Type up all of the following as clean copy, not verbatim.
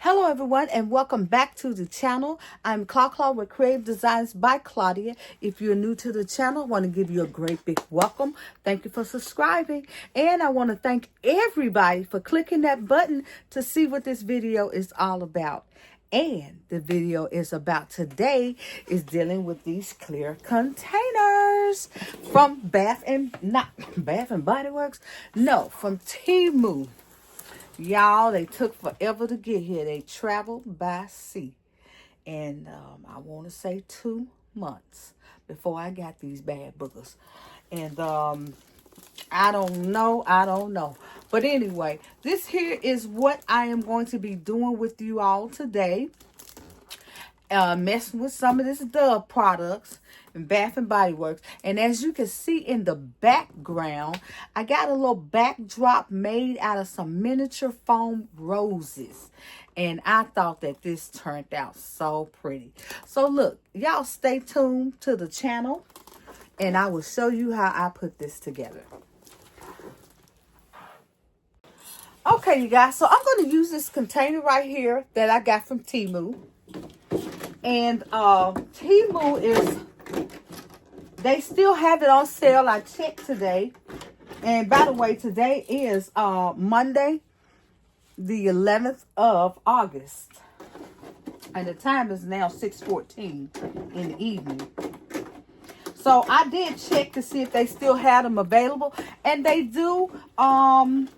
Hello everyone and welcome back to the channel. I'm Claudia with Creative Designs by Claudia. If you're new to the channel, I want to give you a great big welcome. Thank you for subscribing. And I want to thank everybody for clicking that button to see what this video is all about. And the video is about today is dealing with these clear containers from Bath and Body Works. No, from Temu. Y'all, they took forever to get here. They traveled by sea. And I want to say 2 months before I got these bad boogers. And I don't know. But anyway, this here is what I am going to be doing with you all today. Messing with some of this Dove products and Bath and Body Works. And as you can see in the background, I got a little backdrop made out of some miniature foam roses. And I thought that this turned out so pretty. So look, y'all stay tuned to the channel and I will show you how I put this together. Okay, you guys, so I'm going to use this container right here that I got from Temu. And Temu is, they still have it on sale. I checked today. And by the way, today is Monday, the 11th of August. And the time is now 6:14 in the evening. So I did check to see if they still had them available. And they do.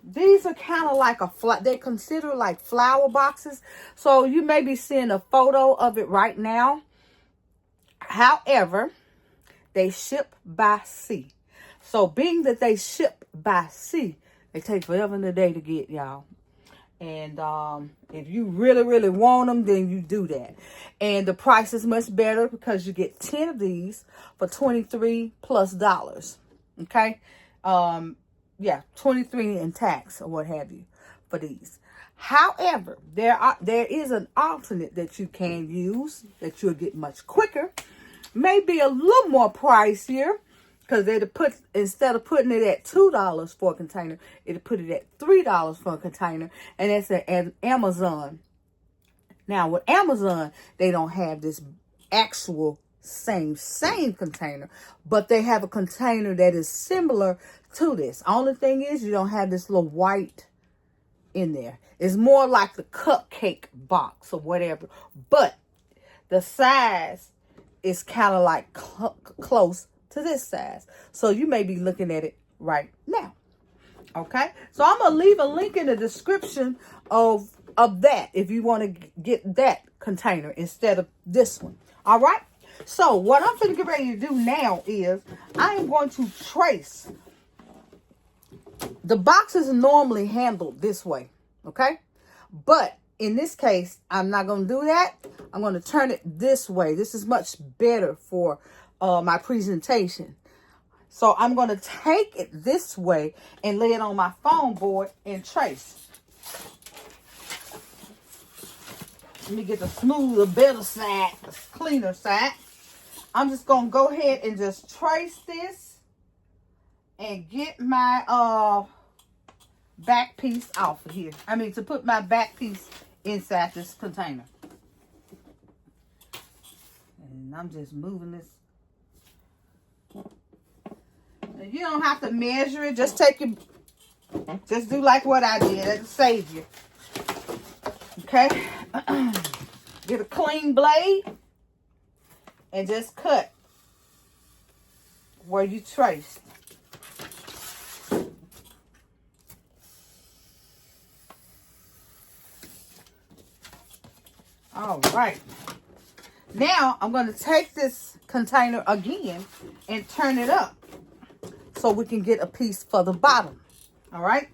These are kind of like they consider like flower boxes. So you may be seeing a photo of it right now. However, they ship by sea. So being that they ship by sea, they take forever and a day to get, y'all. And if you really want them, then you do that. And the price is much better because you get 10 of these for $23+. Okay? Yeah, 23 in tax or what have you for these. However, there is an alternate that you can use that you'll get much quicker. Maybe a little more pricier. Because instead of putting it at $2 for a container, it'll put it at $3 for a container. And that's at Amazon. Now, with Amazon, they don't have this actual same container. But they have a container that is similar to this. Only thing is you don't have this little white in there. It's more like the cupcake box or whatever. But the size is kind of like close to this size. So you may be looking at it right now. Okay. So I'm going to leave a link in the description of that if you want to get that container instead of this one. All right. So what I'm going to get ready to do now is I am going to trace. The boxes are normally handled this way. Okay. But in this case, I'm not going to do that. I'm going to turn it this way. This is much better for my presentation. So I'm going to take it this way and lay it on my foam board and trace. Let me get the smoother, better side, the cleaner side. I'm just going to go ahead and just trace this and get my back piece off of here. I mean, to put my back piece inside this container. And I'm just moving this. You don't have to measure it. Just just do like what I did. It'll save you. Okay. Get a clean blade and just cut where you traced. All right. Now I'm going to take this container again and turn it up so we can get a piece for the bottom. All right.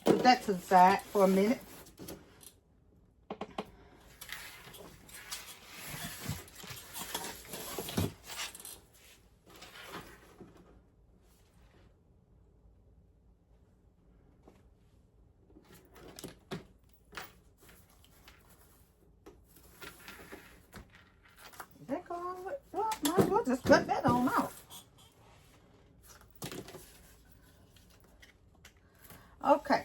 Put that to the side for a minute. Well, might as well just cut that on off. Okay.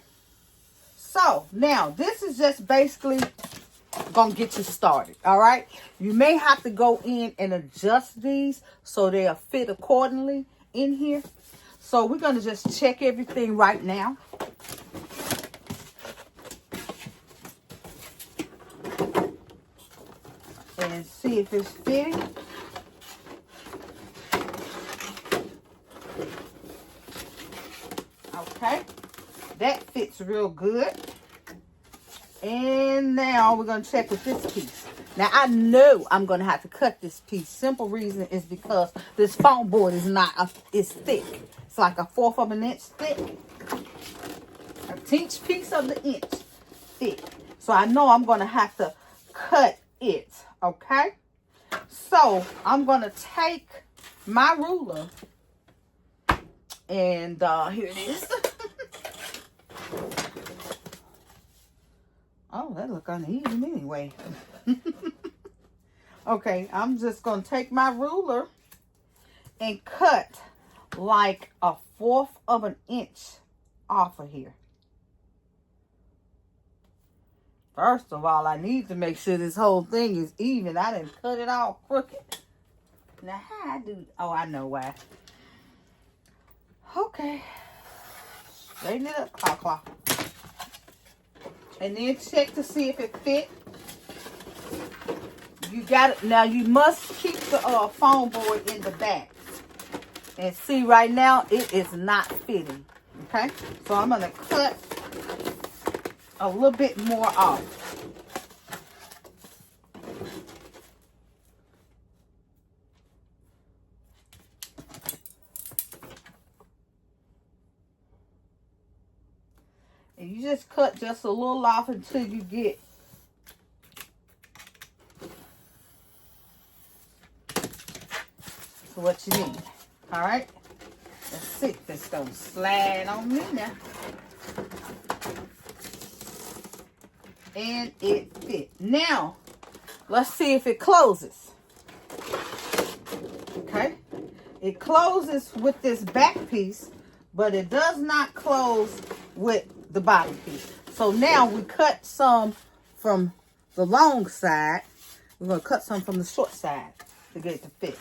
So Now, this is just basically gonna get you started. All right, you may have to go in and adjust these so they'll fit accordingly in here. So we're gonna just check everything right now. And see if it's fitting. Okay, that fits real good. And now we're going to check with this piece. Now, I know I'm going to have to cut this piece. Simple reason is because this foam board is it's thick. It's like 1/4 of an inch thick. 1/10 piece of the inch thick. So I know I'm going to have to cut it. Okay? So I'm going to take my ruler. And here it is. Oh, that look uneven anyway. Okay, I'm just going to take my ruler and cut like 1/4 of an inch off of here. First of all, I need to make sure this whole thing is even. I didn't cut it all crooked. Now, how I do? Oh, I know why. Okay. Straighten it up, claw. And then check to see if it fit. You got it. Now you must keep the foam board in the back. And see, right now it is not fitting. Okay, so I'm gonna cut a little bit more off. And you just cut just a little off until you get to what you need. All right. Let's see if this gonna slide on me now. And it fit. Now, let's see if it closes. Okay. It closes with this back piece, but it does not close with the bottom piece. So now we cut some from the long side. We're going to cut some from the short side to get it to fit.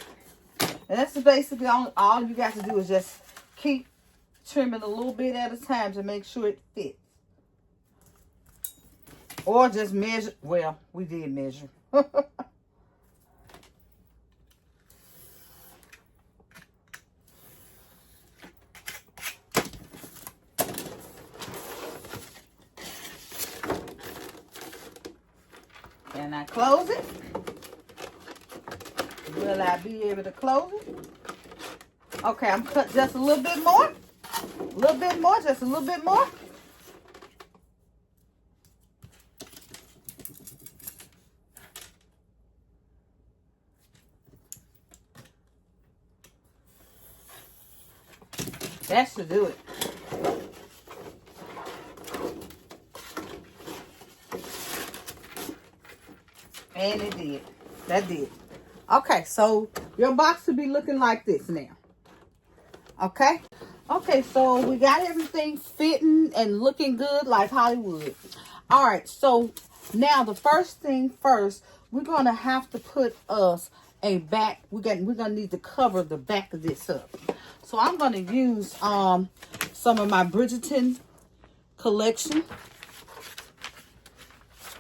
And that's basically all you got to do is just keep trimming a little bit at a time to make sure it fits. Or just measure. Well, we did measure. Can I close it? Will I be able to close it? Okay, I'm cut just a little bit more. A little bit more, just a little bit more. That should do it. And it did. That did. Okay, so your box should be looking like this now. Okay? Okay, so we got everything fitting and looking good like Hollywood. All right, so now the first thing first, we're going to have to put us a back. We're going to need to cover the back of this up. So I'm going to use some of my Bridgerton collection.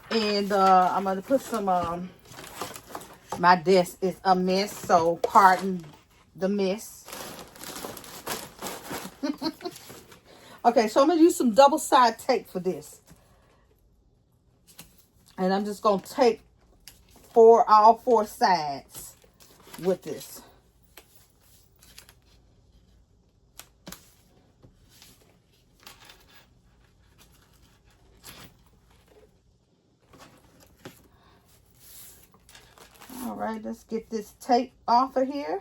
And I'm going to put some, my desk is a mess, so pardon the mess. Okay, so I'm going to use some double-side tape for this. And I'm just going to tape all four sides with this. All right, let's get this tape off of here.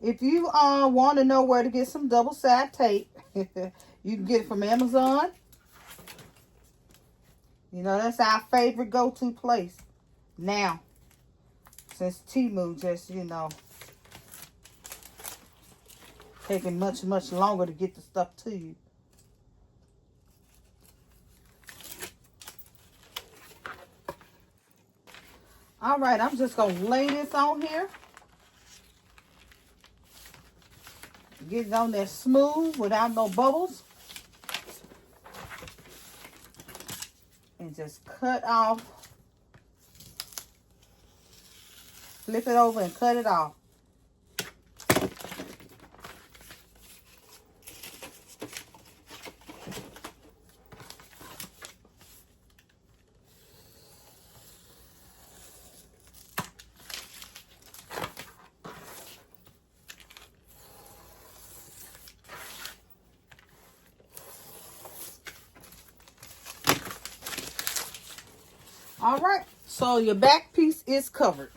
If you want to know where to get some double-side tape, you can get it from Amazon. You know, that's our favorite go-to place now. Since Temu just, you know, taking much, much longer to get the stuff to you. All right, I'm just going to lay this on here. Get it on there smooth without no bubbles. And just cut off. Flip it over and cut it off. All right, so your back piece is covered.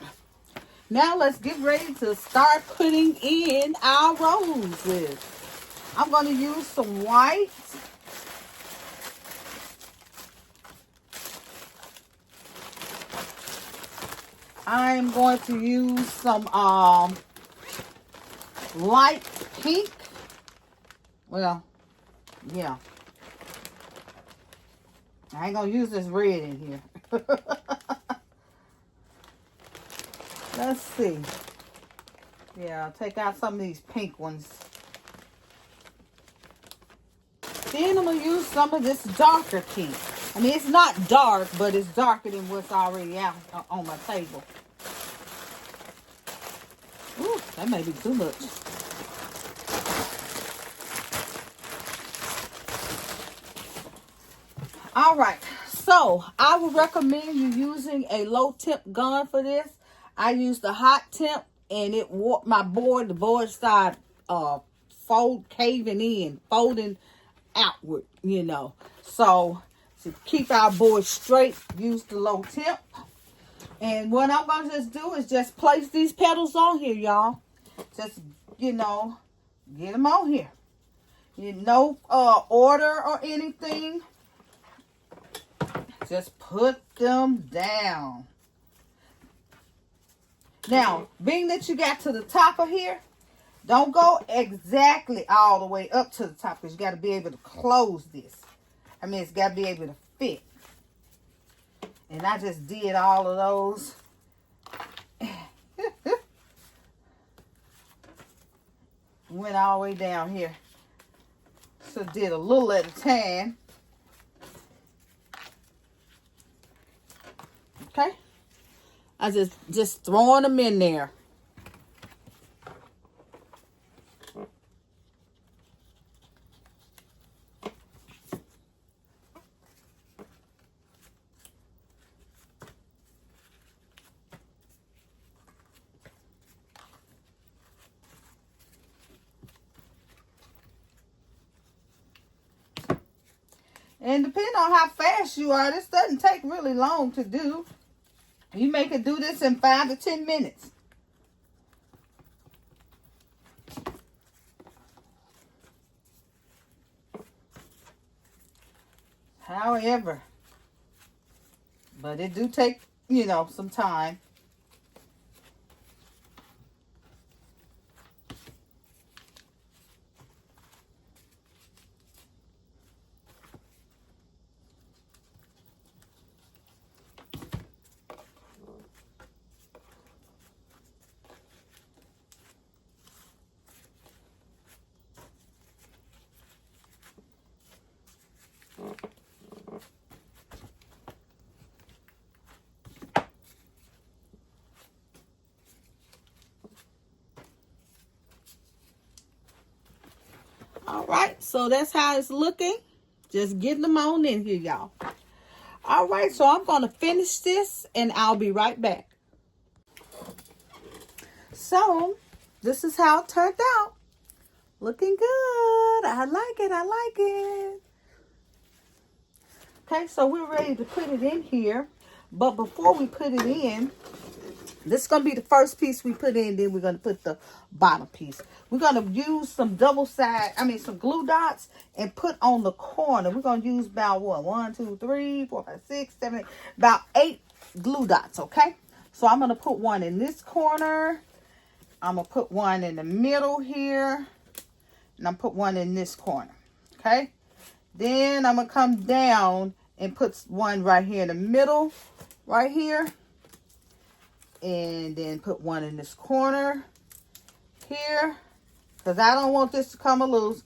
Now let's get ready to start putting in our roses. I'm going to use some white. I'm going to use some light pink. Well, yeah. I ain't going to use this red in here. Let's see. Yeah, I'll take out some of these pink ones. Then I'm going to use some of this darker pink. I mean, it's not dark, but it's darker than what's already out on my table. Ooh, that may be too much. All right. So, I would recommend you using a low temp gun for this. I used the hot temp and it warped my board. The board started folding outward, you know. So, to keep our board straight, use the low temp. And what I'm going to just do is just place these petals on here, y'all. Just, you know, get them on here. No order or anything. Just put them down. Now, being that you got to the top of here, don't go exactly all the way up to the top because you got to be able to close this. I mean, it's got to be able to fit. And I just did all of those. Went all the way down here. So did a little at a time. Okay. I just throwing them in there. And depending on how fast you are, this doesn't take really long to do. You may could do this in 5 to 10 minutes. However, but it do take, you know, some time. All right, so that's how it's looking. Just getting them on in here, y'all. All right, so I'm going to finish this and I'll be right back. So, this is how it turned out. Looking good. I like it. I like it. Okay, so we're ready to put it in here. But before we put it in, this is going to be the first piece we put in. Then we're going to put the bottom piece. We're going to use some some glue dots and put on the corner. We're going to use about what? 1, 2, 3, 4, 5, 6, 7, 8. About 8 glue dots, okay? So I'm going to put one in this corner. I'm going to put one in the middle here. And I'm put one in this corner, okay? Then I'm going to come down and put one right here in the middle, right here. And then put one in this corner here, because I don't want this to come loose.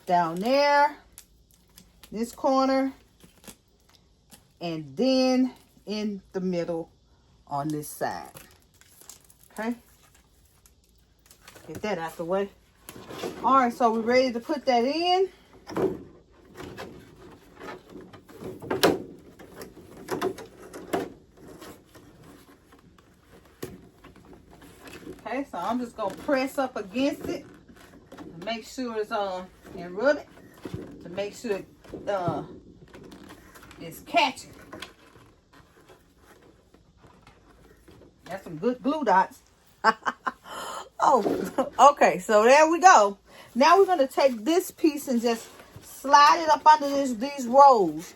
Down there, this corner, and then in the middle on this side. Okay, get that out the way. All right, so we're ready to put that in. Okay, so I'm just gonna press up against it to make sure it's on, and rub it to make sure it's catching. That's some good glue dots. Oh, okay, so there we go. Now we're gonna take this piece and just slide it up under these rows.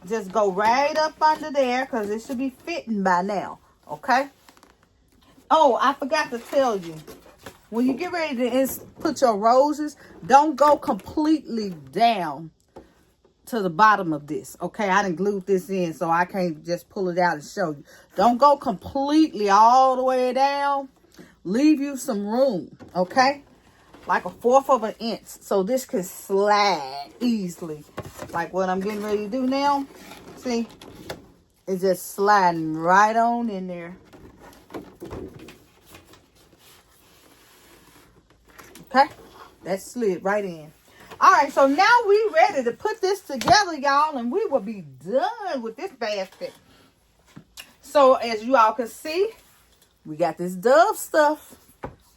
Just go right up under there, because it should be fitting by now. Okay. Oh, I forgot to tell you. When you get ready to put your roses, don't go completely down to the bottom of this. Okay, I done glued this in, so I can't just pull it out and show you. Don't go completely all the way down. Leave you some room, okay? Like 1/4 of an inch, so this can slide easily. Like what I'm getting ready to do now. See? It's just sliding right on in there. Okay, that slid right in. All right, so now we ready to put this together, y'all, and we will be done with this basket. So as you all can see, we got this dove stuff.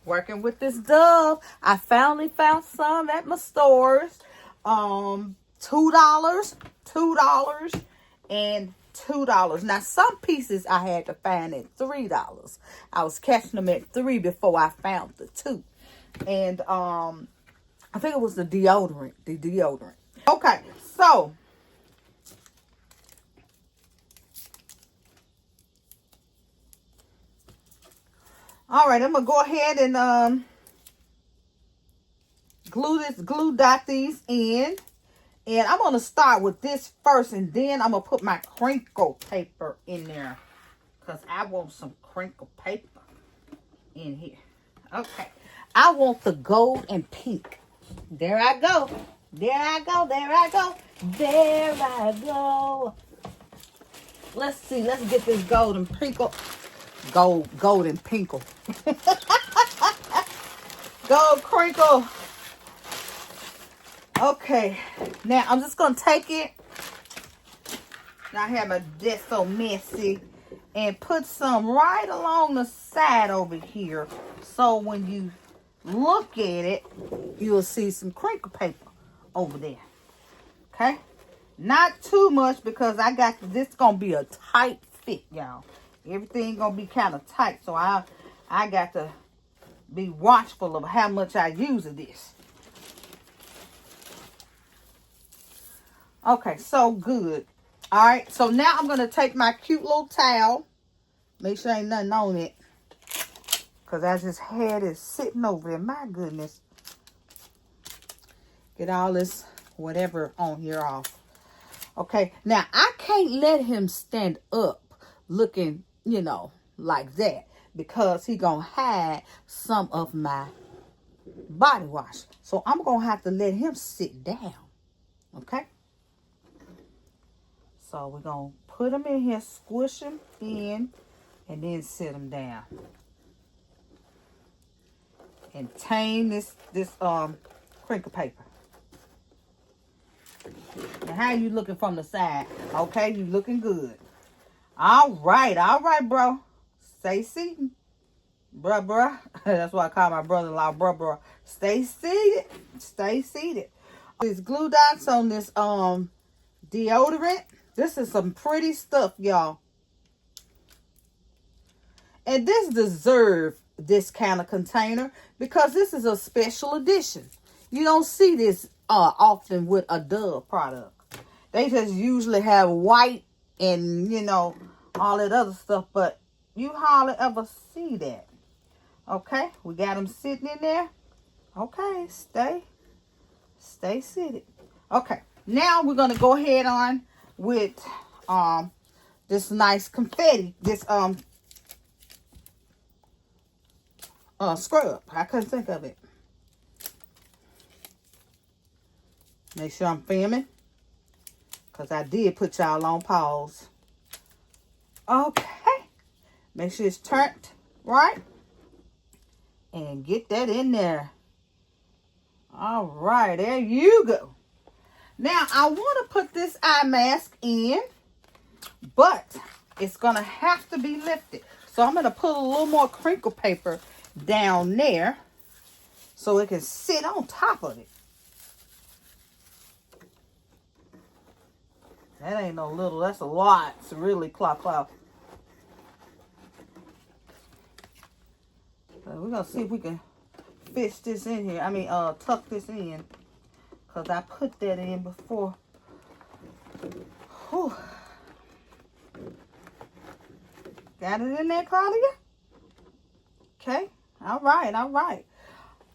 Working with this dove. I finally found some at my stores. $2, $2, and $2. Now some pieces I had to find at $3. I was catching them at $3 before I found the 2. And I think it was the deodorant. Okay, so all right, I'm gonna go ahead and glue dot these in. And I'm gonna start with this first, and then I'm gonna put my crinkle paper in there, because I want some crinkle paper in here. Okay. I want the gold and pink. There I go. There I go. There I go. There I go. Let's see. Let's get this gold and pinkle. Gold and pinkle. Gold crinkle. Okay. Now I'm just going to take it. Now I have my desk so messy. And put some right along the side over here. So when you look at it, you'll see some crinkle paper over there. Okay, not too much, because I got this gonna be a tight fit, y'all. Everything gonna be kind of tight, so I got to be watchful of how much I use of this. Okay, so good. All right, so now I'm gonna take my cute little towel, make sure ain't nothing on it, because I just had it sitting over there. My goodness. Get all this whatever on here off. Okay. Now, I can't let him stand up looking, like that, because he going to hide some of my body wash. So, I'm going to have to let him sit down. Okay. So, we're going to put him in here, squish him in, and then sit him down. And tame this crinkle paper. Now, how you looking from the side? Okay, you looking good. All right, bro. Stay seated. Bruh. That's why I call my brother-in-law bruh. Stay seated. Stay seated. These glue dots on this deodorant. This is some pretty stuff, y'all. And this deserves this kind of container, because this is a special edition. You don't see this often with a Dove product. They just usually have white and all that other stuff, but you hardly ever see that. Okay, we got them sitting in there. Okay, stay seated. Okay, now we're gonna go ahead on with this nice confetti, this scrub. I couldn't think of it. Make sure I'm filming, because I did put y'all on pause. Okay. Make sure it's turned right. And get that in there. All right, there you go. Now, I want to put this eye mask in, but it's going to have to be lifted. So I'm going to put a little more crinkle paper down there so it can sit on top of it. That ain't no little, that's a lot to really clop off. So we're going to see if we can fish this in here. Tuck this in. Because I put that in before. Whew. Got it in there, Claudia? Okay. All right, all right.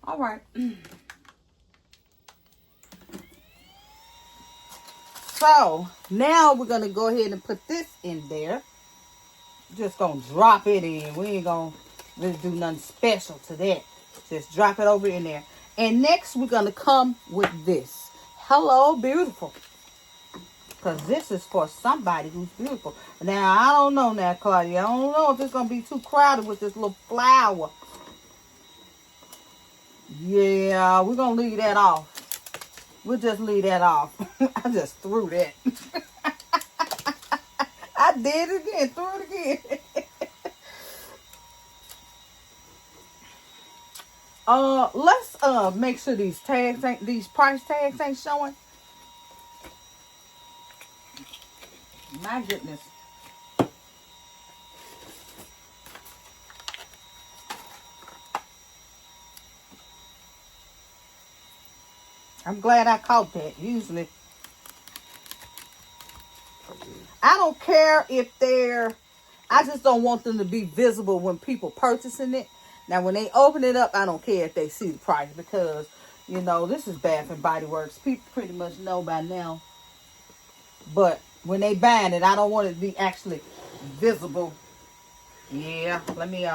All right. So, now we're going to go ahead and put this in there. Just going to drop it in. We ain't going to really do nothing special to that. Just drop it over in there. And next, we're going to come with this. Hello, beautiful. Because this is for somebody who's beautiful. Now, I don't know now, Claudia. I don't know if it's going to be too crowded with this little flower. Yeah, we're going to leave that off. We'll just leave that off. I just threw that. I did it again. Threw it again. Let's make sure these price tags ain't showing. My goodness. I'm glad I caught that. Usually, I don't care if I just don't want them to be visible when people purchasing it. Now, when they open it up, I don't care if they see the price because, you know, this is Bath and Body Works. People pretty much know by now. But when they buying it, I don't want it to be actually visible. Yeah, let me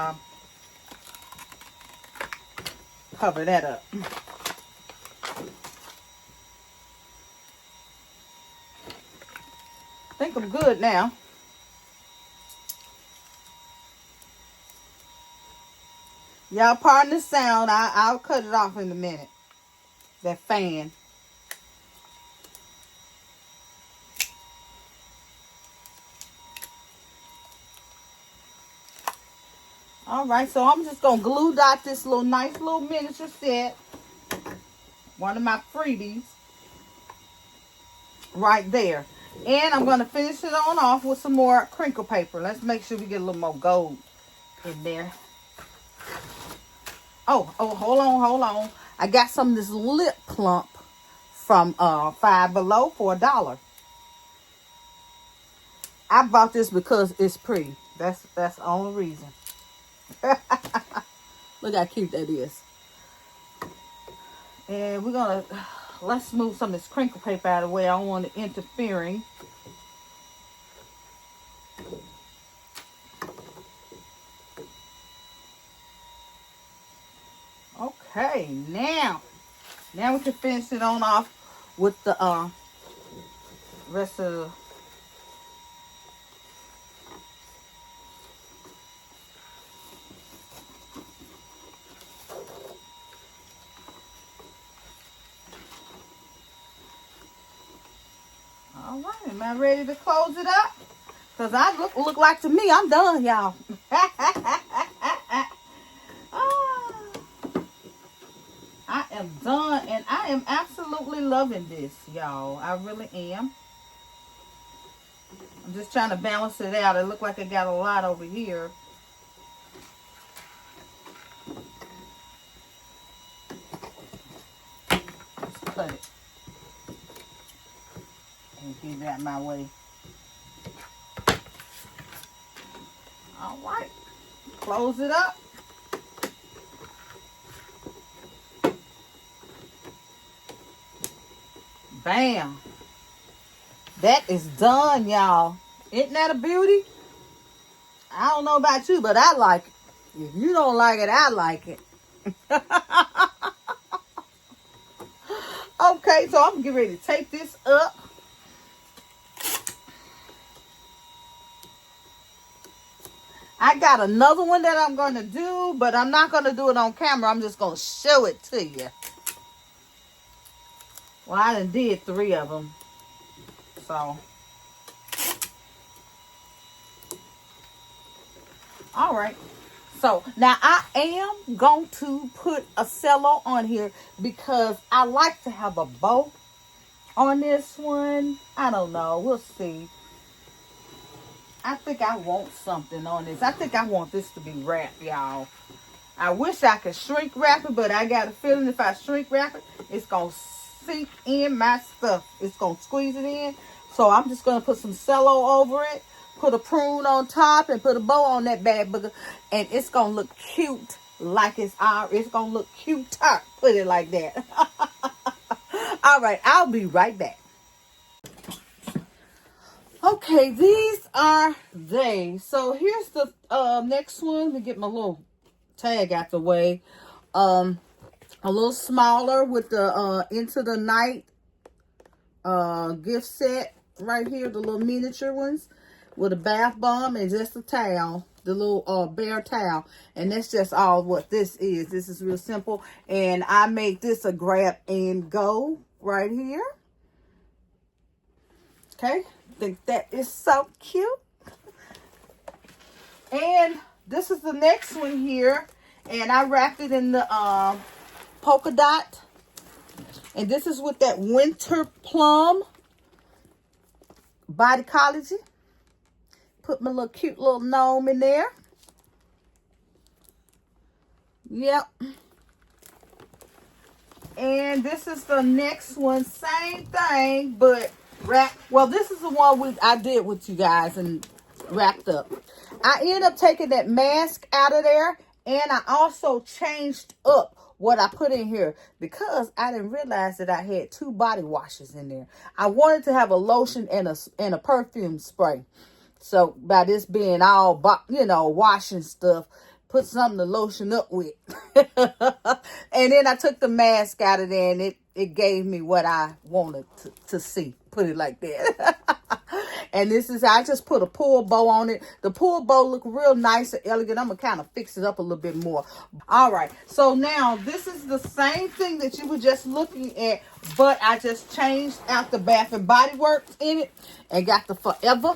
cover that up. I think I'm good now. Y'all pardon the sound. I'll cut it off in a minute. That fan. All right, so I'm just going to glue dot this nice little miniature set. One of my freebies. Right there. And I'm going to finish it on off with some more crinkle paper. Let's make sure we get a little more gold in there. Oh, hold on. I got some of this lip plump from Five Below for $1. I bought this because it's pretty. That's the only reason. Look how cute that is. And let's move some of this crinkle paper out of the way. I don't want it interfering. Okay, now we can finish it on off with the rest of all right, am I ready to close it up? Because I look like to me, I'm done, y'all. I am done, and I am absolutely loving this, y'all. I really am. I'm just trying to balance it out. It looks like I got a lot over here. Let's cut it. And get that my way. All right. Close it up. Bam. That is done, y'all. Isn't that a beauty? I don't know about you, but I like it. If you don't like it, I like it. Okay, so I'm getting ready to take this up. I got another one that I'm going to do, but I'm not going to do it on camera. I'm just going to show it to you. Well, I done did 3 of them. So, all right. So, now I am going to put a cello on here because I like to have a bow on this one. I don't know. We'll see. I think I want something on this. I think I want this to be wrapped, y'all. I wish I could shrink wrap it, but I got a feeling if I shrink wrap it, it's going to sink in my stuff. It's going to squeeze it in. So I'm just going to put some cello over it, put a prune on top, and put a bow on that bad booger. And it's going to look cute like it's going to look cuter. Put it like that. All right, I'll be right back. Okay, these are they. So here's the next one. Let me get my little tag out the way. A little smaller with the Into the Night gift set right here. The little miniature ones with a bath bomb and just a towel. The little bear towel. And that's just all what this is. This is real simple. And I made this a grab and go right here. Okay. Think that is so cute. And this is the next one here, and I wrapped it in the polka dot, and this is with that winter plum bodycology. Put my little cute little gnome in there. Yep. And this is the next one, same thing, but wrap. Well, this is the one I did with you guys and wrapped up. I ended up taking that mask out of there, and I also changed up what I put in here because I didn't realize that I had 2 body washes in there. I wanted to have a lotion and a perfume spray. So by this being all, washing stuff, put something to lotion up with. And then I took the mask out of there, and it gave me what I wanted to see. Put it like that. And this is, I just put a pull bow on it. The pull bow look real nice and elegant. I'm going to kind of fix it up a little bit more. All right. So now this is the same thing that you were just looking at, but I just changed out the Bath and Body Works in it and got the Forever.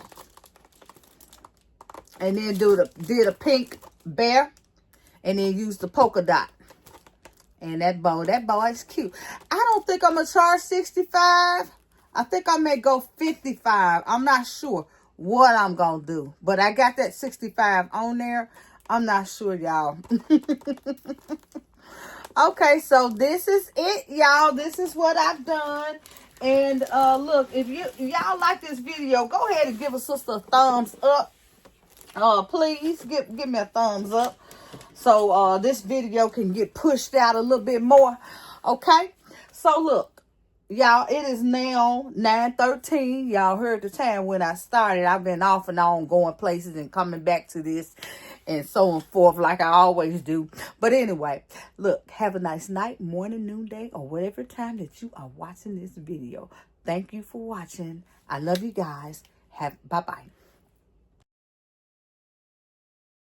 And then did a pink bear and then used the polka dot. And that bow is cute. I don't think I'm going to charge $65. I think I may go $55. I'm not sure what I'm going to do. But I got that $65 on there. I'm not sure, y'all. Okay, so this is it, y'all. This is what I've done. And look, if y'all like this video, go ahead and give a sister a thumbs up. Please give me a thumbs up. So this video can get pushed out a little bit more. Okay? So look. Y'all, it is now 9:13. Y'all heard the time when I started. I've been off and on going places and coming back to this and so on forth like I always do. But anyway, look, have a nice night, morning, noonday, or whatever time that you are watching this video. Thank you for watching. I love you guys. Bye-bye.